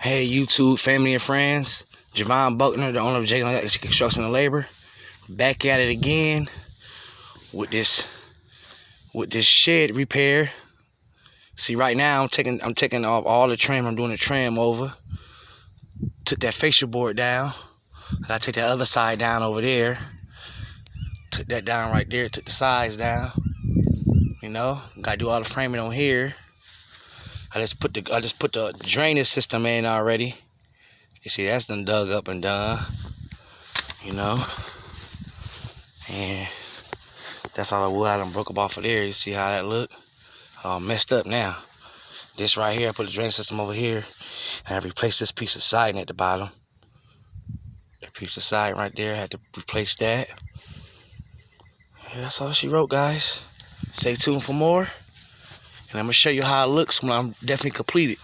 Hey YouTube family and friends, Javon Buckner, the owner of J Construction and Labor, back at it again with this shed repair. See, right now I'm taking off all the trim. I'm doing the trim over. Took that fascia board down. I gotta take that other side down over there. Took that down right there. Took the sides down. You know, gotta do all the framing on here. I just put the drainage system in already. You see, that's done dug up and done. You know, and that's all the wood I done broke up off of there. You see how that look? All messed up now. This right here, I put the drain system over here, and I replaced this piece of siding at the bottom. That piece of siding right there, I had to replace that. And that's all she wrote, guys. Stay tuned for more, and I'm gonna show you how it looks when I'm definitely completed.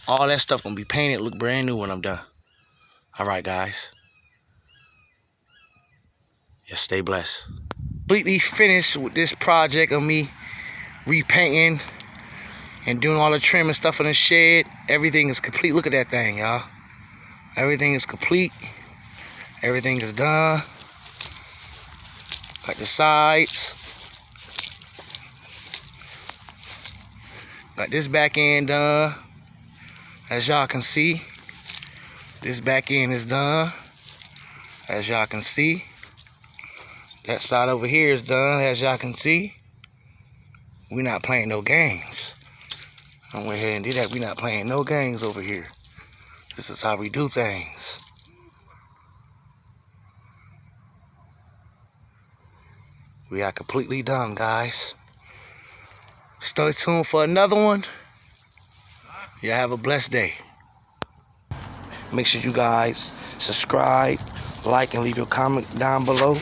All that stuff gonna be painted, look brand new when I'm done. All right, guys. Just stay blessed. Completely finished with this project of me repainting and doing all the trim and stuff in the shed. Everything is complete. Look at that thing, y'all. Everything is complete. Everything is done. Got the sides. Got this back end done. As y'all can see, this back end is done. As y'all can see. That side over here is done, as y'all can see. We're not playing no games. I went ahead and did that. We're not playing no games over here. This is how we do things. We are completely done, guys. Stay tuned for another one. Y'all have a blessed day. Make sure you guys subscribe, like, and leave your comment down below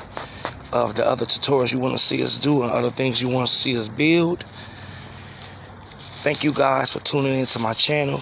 of the other tutorials you want to see us do and other things you want to see us build. Thank you guys for tuning into my channel.